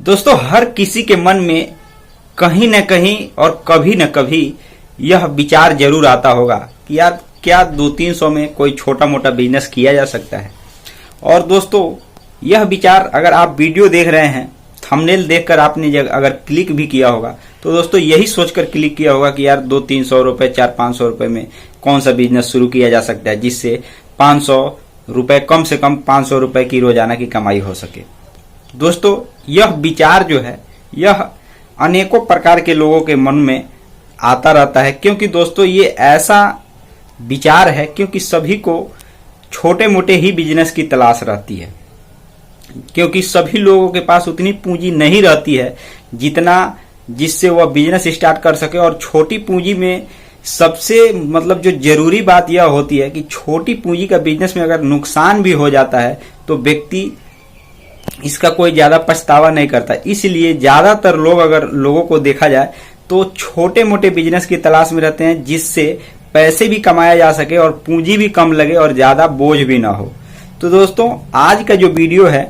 दोस्तों हर किसी के मन में कहीं न कहीं और कभी न कभी यह विचार जरूर आता होगा कि यार क्या 200-300 में कोई छोटा मोटा बिजनेस किया जा सकता है। और दोस्तों यह विचार अगर आप वीडियो देख रहे हैं, थंबनेल देखकर आपने अगर क्लिक भी किया होगा तो दोस्तों यही सोचकर क्लिक किया होगा कि यार 200-300 रुपए 400-500 रुपए में कौन सा बिजनेस शुरू किया जा सकता है जिससे 500 रुपए कम से कम 500 रुपए की रोजाना की कमाई हो सके। दोस्तों यह विचार जो है यह अनेकों प्रकार के लोगों के मन में आता रहता है, क्योंकि दोस्तों ये ऐसा विचार है क्योंकि सभी को छोटे मोटे ही बिजनेस की तलाश रहती है, क्योंकि सभी लोगों के पास उतनी पूंजी नहीं रहती है जिससे वह बिजनेस स्टार्ट कर सके। और छोटी पूंजी में सबसे जो जरूरी बात यह होती है कि छोटी पूंजी का बिजनेस में अगर नुकसान भी हो जाता है तो व्यक्ति इसका कोई ज्यादा पछतावा नहीं करता। इसलिए ज्यादातर लोगों को देखा जाए तो छोटे मोटे बिजनेस की तलाश में रहते हैं जिससे पैसे भी कमाया जा सके और पूंजी भी कम लगे और ज्यादा बोझ भी ना हो। तो दोस्तों आज का जो वीडियो है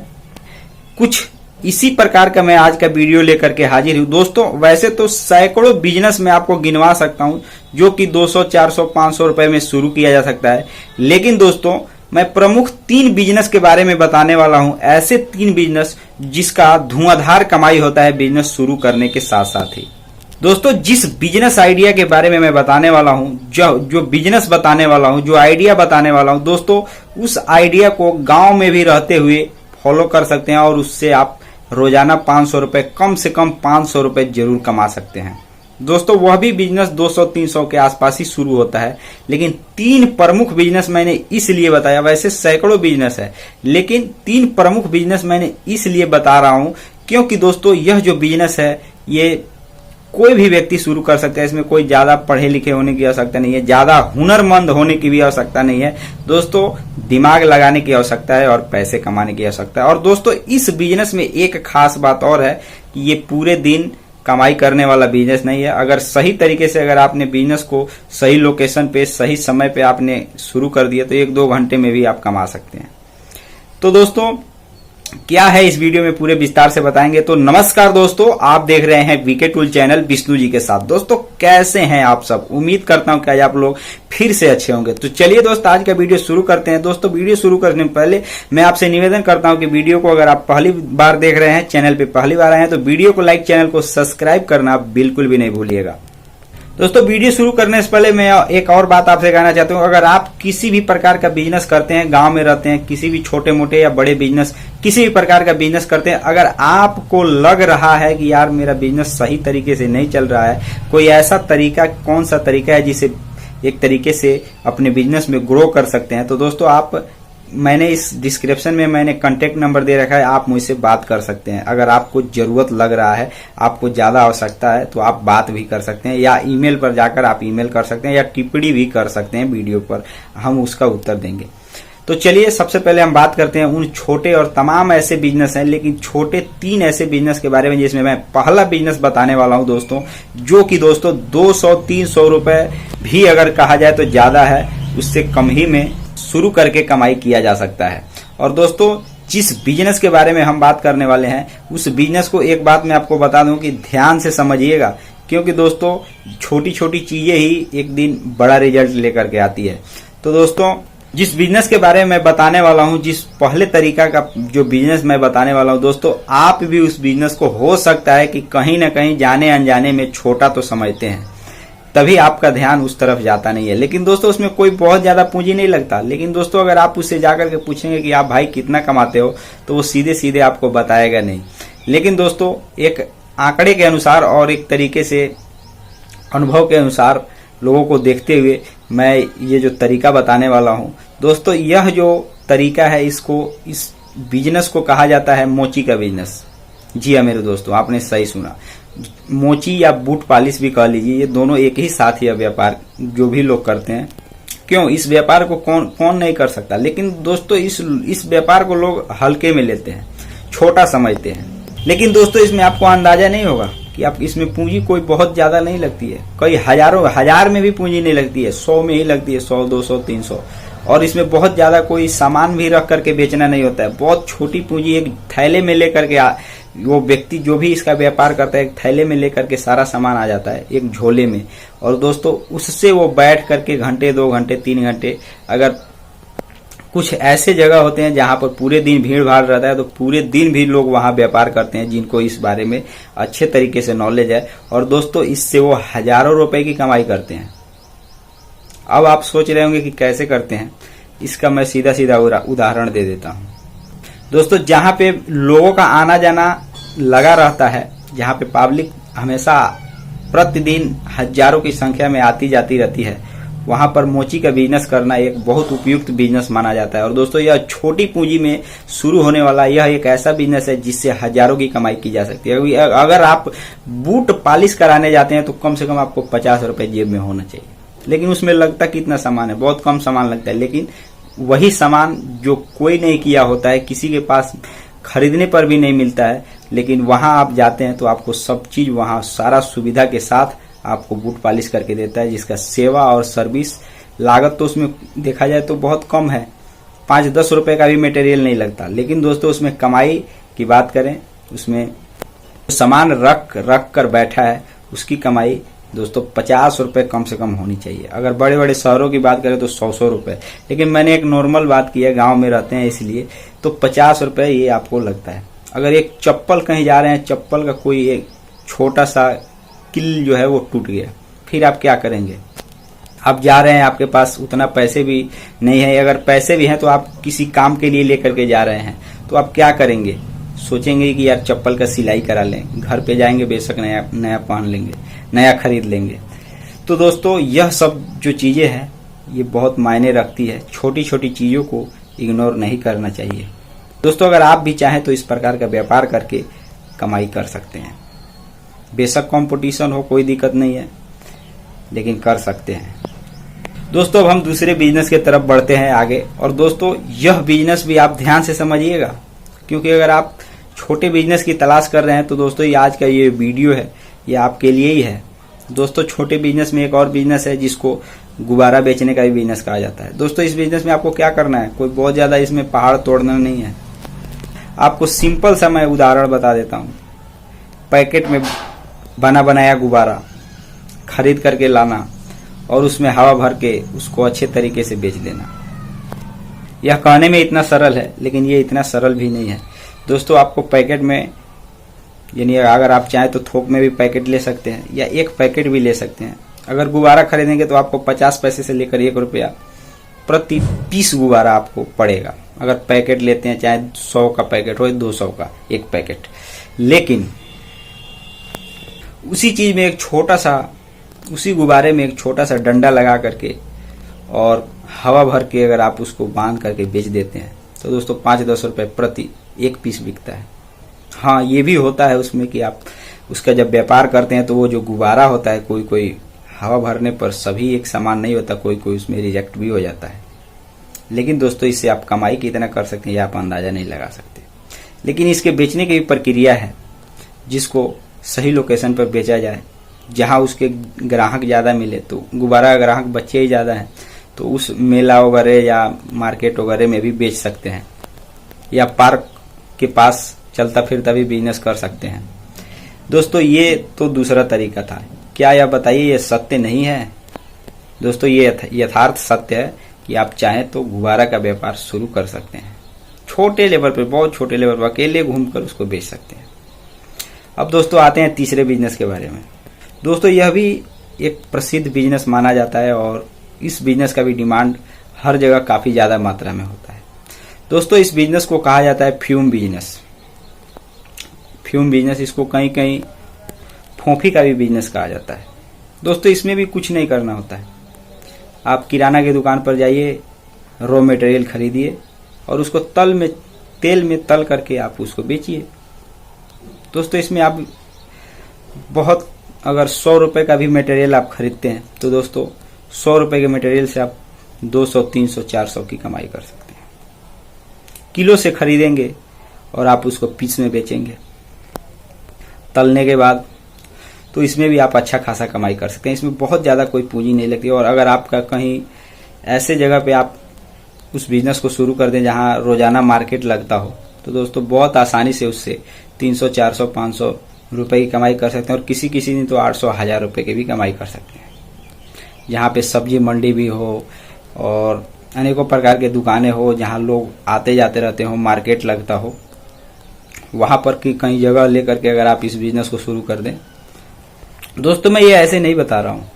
कुछ इसी प्रकार का मैं आज का वीडियो लेकर के हाजिर हूं। दोस्तों वैसे तो सैकड़ों बिजनेस मैं आपको गिनवा सकता हूं जो कि 200, 400, 500 रुपए में शुरू किया जा सकता है, लेकिन दोस्तों मैं प्रमुख 3 बिजनेस के बारे में बताने वाला हूं। ऐसे 3 बिजनेस जिसका धुआंधार कमाई होता है बिजनेस शुरू करने के साथ साथ ही। दोस्तों जिस बिजनेस आइडिया के बारे में मैं बताने वाला हूं, जो बिजनेस बताने वाला हूं, जो आइडिया बताने वाला हूं, दोस्तों उस आइडिया को गांव में भी रहते हुए फॉलो कर सकते हैं और उससे आप रोजाना 500 रुपए कम से कम 500 रुपए जरूर कमा सकते हैं। दोस्तों वह भी बिजनेस 200-300 के आसपास ही शुरू होता है, लेकिन 3 प्रमुख बिजनेस मैंने इसलिए बताया। वैसे सैकड़ों बिजनेस है लेकिन 3 प्रमुख बिजनेस मैंने इसलिए बता रहा हूं क्योंकि दोस्तों यह जो बिजनेस है ये कोई भी व्यक्ति शुरू कर सकता है। इसमें कोई ज्यादा पढ़े लिखे होने की आवश्यकता नहीं है, ज्यादा हुनरमंद होने की भी आवश्यकता नहीं है। दोस्तों दिमाग लगाने की आवश्यकता है और पैसे कमाने की आवश्यकता है। और दोस्तों इस बिजनेस में एक खास बात और है कि ये पूरे दिन कमाई करने वाला बिजनेस नहीं है। अगर सही तरीके से अगर आपने बिजनेस को सही लोकेशन पे सही समय पे आपने शुरू कर दिया तो 1-2 घंटे में भी आप कमा सकते हैं। तो दोस्तों क्या है इस वीडियो में पूरे विस्तार से बताएंगे। तो नमस्कार दोस्तों, आप देख रहे हैं VK tool channel Vishnu ji के साथ। दोस्तों कैसे हैं आप सब? उम्मीद करता हूं कि आज आप लोग फिर से अच्छे होंगे। तो चलिए दोस्त आज का वीडियो शुरू करते हैं। दोस्तों वीडियो शुरू करने से पहले मैं आपसे निवेदन करता हूं कि वीडियो को अगर आप पहली बार देख रहे हैं, चैनल पे पहली बार आए हैं तो वीडियो को लाइक, चैनल को सब्सक्राइब करना बिल्कुल भी नहीं भूलिएगा। दोस्तों वीडियो शुरू करने से पहले मैं एक और बात आपसे कहना चाहता हूं। अगर आप किसी भी प्रकार का बिजनेस करते हैं, गांव में रहते हैं, किसी भी छोटे मोटे या बड़े बिजनेस किसी भी प्रकार का बिजनेस करते हैं, अगर आपको लग रहा है कि यार मेरा बिजनेस सही तरीके से नहीं चल रहा है, कोई ऐसा तरीका, कौन सा तरीका है जिसे एक तरीके से अपने बिजनेस में ग्रो कर सकते हैं, तो दोस्तों मैंने इस डिस्क्रिप्शन में मैंने कांटेक्ट नंबर दे रखा है, आप मुझसे बात कर सकते हैं। अगर आपको जरूरत लग रहा है, आपको ज्यादा आवश्यकता है तो आप बात भी कर सकते हैं, या ईमेल पर जाकर आप ईमेल कर सकते हैं, या टिप्पणी भी कर सकते हैं वीडियो पर, हम उसका उत्तर देंगे। तो चलिए सबसे पहले हम बात करते हैं उन छोटे और तमाम ऐसे बिजनेस हैं, लेकिन छोटे 3 ऐसे बिजनेस के बारे में जिसमें मैं पहला बिजनेस बताने वाला हूं दोस्तों, जो कि दोस्तों 200-300 रुपए भी अगर कहा जाए तो ज्यादा है, उससे कम ही में शुरू करके कमाई किया जा सकता है। और दोस्तों जिस बिजनेस के बारे में हम बात करने वाले हैं उस बिजनेस को एक बात मैं आपको बता दूं कि ध्यान से समझिएगा, क्योंकि दोस्तों छोटी छोटी चीजें ही एक दिन बड़ा रिजल्ट लेकर के आती है। तो दोस्तों जिस बिजनेस के बारे में मैं बताने वाला हूं, जिस पहले तरीका का जो बिजनेस मैं बताने वाला हूं दोस्तों, आप भी उस बिजनेस को हो सकता है कि कहीं ना कहीं जाने अनजाने में छोटा तो समझते हैं, तभी आपका ध्यान उस तरफ जाता नहीं है। लेकिन दोस्तों उसमें कोई बहुत ज्यादा पूंजी नहीं लगता। लेकिन दोस्तों अगर आप उससे जाकर के पूछेंगे कि आप भाई कितना कमाते हो, तो वो सीधे सीधे आपको बताएगा नहीं। लेकिन दोस्तों एक आंकड़े के अनुसार और एक तरीके से अनुभव के अनुसार लोगों को देखते हुए मैं ये जो तरीका बताने वाला हूं दोस्तों, यह जो तरीका है इस बिजनेस को कहा जाता है मोची का बिजनेस। जी हाँ मेरे दोस्तों, आपने सही सुना, मोची या बूट पॉलिश भी कह लीजिए, ये दोनों एक ही साथ ही व्यापार जो भी लोग करते हैं। क्यों इस व्यापार को कौन नहीं कर सकता, लेकिन दोस्तों इस व्यापार को लोग हल्के में लेते हैं, छोटा समझते हैं। लेकिन दोस्तों इसमें आपको अंदाजा नहीं होगा कि आप इसमें पूंजी कोई बहुत ज्यादा नहीं लगती है, कई हजार में भी पूंजी नहीं लगती है, 100 में ही लगती है, 100, 200, 300। और इसमें बहुत ज्यादा कोई सामान भी रख करके बेचना नहीं होता है। बहुत छोटी पूंजी एक थैले में लेकर के वो व्यक्ति जो भी इसका व्यापार करता है एक थैले में लेकर के सारा सामान आ जाता है एक झोले में, और दोस्तों उससे वो बैठ करके घंटे 2 घंटे 3 घंटे, अगर कुछ ऐसे जगह होते हैं जहां पर पूरे दिन भीड़ भाड़ रहता है तो पूरे दिन भी लोग वहां व्यापार करते हैं जिनको इस बारे में अच्छे तरीके से नॉलेज है, और दोस्तों इससे वो हजारों रुपए की कमाई करते हैं। अब आप सोच रहे होंगे कि कैसे करते हैं, इसका मैं सीधा सीधा उदाहरण दे देता हूं। दोस्तों जहां पे लोगों का आना जाना लगा रहता है, जहां पे पब्लिक हमेशा प्रतिदिन हजारों की संख्या में आती जाती रहती है, वहां पर मोची का बिजनेस करना एक बहुत उपयुक्त बिजनेस माना जाता है। और दोस्तों यह छोटी पूंजी में शुरू होने वाला यह एक ऐसा बिजनेस है जिससे हजारों की कमाई की जा सकती है। अगर आप बूट पॉलिश कराने जाते हैं तो कम से कम आपको 50 रुपए जेब में होना चाहिए, लेकिन उसमें लगता कितना सामान है, बहुत कम सामान लगता है, लेकिन वही सामान जो कोई नहीं किया होता है, किसी के पास खरीदने पर भी नहीं मिलता है, लेकिन वहां आप जाते हैं तो आपको सब चीज वहां सारा सुविधा के साथ आपको बूट पॉलिश करके देता है, जिसका सेवा और सर्विस लागत तो उसमें देखा जाए तो बहुत कम है, 5-10 रुपए का भी मटेरियल नहीं लगता। लेकिन दोस्तों उसमें कमाई की बात करें, उसमें सामान रख कर बैठा है उसकी कमाई दोस्तों 50 रुपए कम से कम होनी चाहिए। अगर बड़े बड़े शहरों की बात करें तो 100 रुपए, लेकिन मैंने एक नॉर्मल बात की है, गांव में रहते हैं इसलिए, तो 50 रुपए ये आपको लगता है। अगर एक चप्पल कहीं जा रहे हैं, चप्पल का कोई एक छोटा सा किल जो है वो टूट गया, फिर आप क्या करेंगे? आप जा रहे हैं, आपके पास उतना पैसे भी नहीं है, अगर पैसे भी हैं तो आप किसी काम के लिए लेकर के जा रहे हैं, तो आप क्या करेंगे? सोचेंगे कि यार चप्पल का सिलाई करा लें, घर पे जाएंगे बेशक नया पहन लेंगे, नया खरीद लेंगे। तो दोस्तों यह सब जो चीजें हैं ये बहुत मायने रखती है, छोटी छोटी चीजों को इग्नोर नहीं करना चाहिए। दोस्तों अगर आप भी चाहें तो इस प्रकार का व्यापार करके कमाई कर सकते हैं। बेशक कंपटीशन हो, कोई दिक्कत नहीं है, लेकिन कर सकते हैं। दोस्तों अब हम दूसरे बिजनेस की तरफ बढ़ते हैं आगे। और दोस्तों यह बिजनेस भी आप ध्यान से समझिएगा, क्योंकि अगर आप छोटे बिजनेस की तलाश कर रहे हैं तो दोस्तों ये आज का ये वीडियो है ये आपके लिए ही है। दोस्तों छोटे बिजनेस में एक और बिजनेस है जिसको गुब्बारा बेचने का भी बिजनेस कहा जाता है। दोस्तों इस बिजनेस में आपको क्या करना है, कोई बहुत ज्यादा इसमें पहाड़ तोड़ना नहीं है। आपको सिंपल सा मैं उदाहरण बता देता हूँ। पैकेट में बना बनाया गुब्बारा खरीद करके लाना और उसमें हवा भर के उसको अच्छे तरीके से बेच देना। यह कहने में इतना सरल है, लेकिन ये इतना सरल भी नहीं है। दोस्तों आपको पैकेट में, यानी अगर आप चाहें तो थोक में भी पैकेट ले सकते हैं या एक पैकेट भी ले सकते हैं। अगर गुब्बारा खरीदेंगे तो आपको 50 पैसे से लेकर 1 रुपया प्रति पीस गुब्बारा आपको पड़ेगा। अगर पैकेट लेते हैं, चाहे 100 का पैकेट हो 200 का एक पैकेट, लेकिन उसी चीज में एक छोटा सा, उसी गुब्बारे में एक छोटा सा डंडा लगा करके और हवा भर के अगर आप उसको बांध करके बेच देते हैं तो दोस्तों 5-10 रुपए प्रति एक पीस बिकता है। हाँ ये भी होता है उसमें कि आप उसका जब व्यापार करते हैं तो वो जो गुब्बारा होता है, कोई हवा भरने पर सभी एक समान नहीं होता, कोई उसमें रिजेक्ट भी हो जाता है। लेकिन दोस्तों इससे आप कमाई कितना कर सकते हैं ये आप अंदाजा नहीं लगा सकते। लेकिन इसके बेचने की भी प्रक्रिया है, जिसको सही लोकेशन पर बेचा जाए, जहां उसके ग्राहक ज्यादा मिले। तो गुब्बारा ग्राहक बच्चे ही ज्यादा हैं तो उस मेला वगैरह या मार्केट वगैरह में भी बेच सकते हैं, या पार्क के पास चलता फिरता भी बिजनेस कर सकते हैं। दोस्तों ये तो दूसरा तरीका था। क्या यह बताइए ये सत्य नहीं है? दोस्तों ये यथार्थ सत्य है कि आप चाहें तो गुब्बारा का व्यापार शुरू कर सकते हैं, छोटे लेवल पर, बहुत छोटे लेवल पर अकेले घूमकर उसको बेच सकते हैं। अब दोस्तों आते हैं तीसरे बिजनेस के बारे में। दोस्तों यह भी एक प्रसिद्ध बिजनेस माना जाता है और इस बिजनेस का भी डिमांड हर जगह काफी ज्यादा मात्रा में होता है। दोस्तों इस बिजनेस को कहा जाता है फ्यूम बिजनेस। फ्यूम बिजनेस, इसको कहीं कहीं फोफी का भी बिजनेस कहा जाता है। दोस्तों इसमें भी कुछ नहीं करना होता है। आप किराना की दुकान पर जाइए, रॉ मटेरियल खरीदिए और उसको तेल में तल करके आप उसको बेचिए। दोस्तों इसमें आप बहुत, अगर 100 रुपए का भी मटेरियल आप खरीदते हैं तो दोस्तों 100 रुपए के मटेरियल से आप 200, 300, 400 की कमाई कर सकते हैं। किलो से खरीदेंगे और आप उसको पीस में बेचेंगे तलने के बाद, तो इसमें भी आप अच्छा खासा कमाई कर सकते हैं। इसमें बहुत ज्यादा कोई पूंजी नहीं लगती। और अगर आपका कहीं ऐसे जगह पे आप उस बिजनेस को शुरू कर दें जहां रोजाना मार्केट लगता हो, तो दोस्तों बहुत आसानी से उससे 300, 400, 500 रुपए की कमाई कर सकते हैं और किसी किसी दिन तो 800, 1000 रुपए की भी कमाई कर सकते हैं। जहाँ पे सब्जी मंडी भी हो और अनेकों प्रकार के दुकानें हो, जहाँ लोग आते जाते रहते हो, मार्केट लगता हो, वहाँ पर की कई जगह लेकर के अगर आप इस बिजनेस को शुरू कर दें। दोस्तों मैं ये ऐसे नहीं बता रहा हूँ,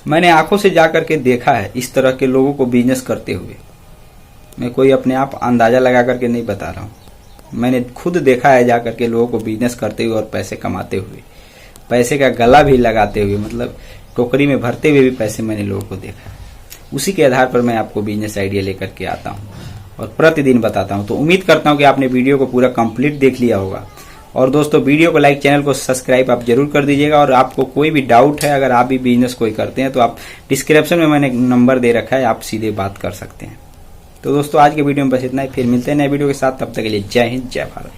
मैंने आंखों से जा करके देखा है इस तरह के लोगों को बिजनेस करते हुए। मैं कोई अपने आप अंदाजा लगा करके नहीं बता रहा हूँ, मैंने खुद देखा है जा करके लोगों को बिजनेस करते हुए और पैसे कमाते हुए, पैसे का गला भी लगाते हुए, मतलब टोकरी में भरते हुए भी पैसे मैंने लोगों को देखा है। उसी के आधार पर मैं आपको बिजनेस आइडिया लेकर के आता हूँ और प्रतिदिन बताता हूँ। तो उम्मीद करता हूँ कि आपने वीडियो को पूरा कंप्लीट देख लिया होगा। और दोस्तों वीडियो को लाइक, चैनल को सब्सक्राइब आप जरूर कर दीजिएगा। और आपको कोई भी डाउट है, अगर आप भी बिजनेस कोई करते हैं तो आप डिस्क्रिप्शन में मैंने नंबर दे रखा है, आप सीधे बात कर सकते हैं। तो दोस्तों आज के वीडियो में बस इतना ही, फिर मिलते हैं नए वीडियो के साथ। तब तक के लिए जय हिंद, जय भारत।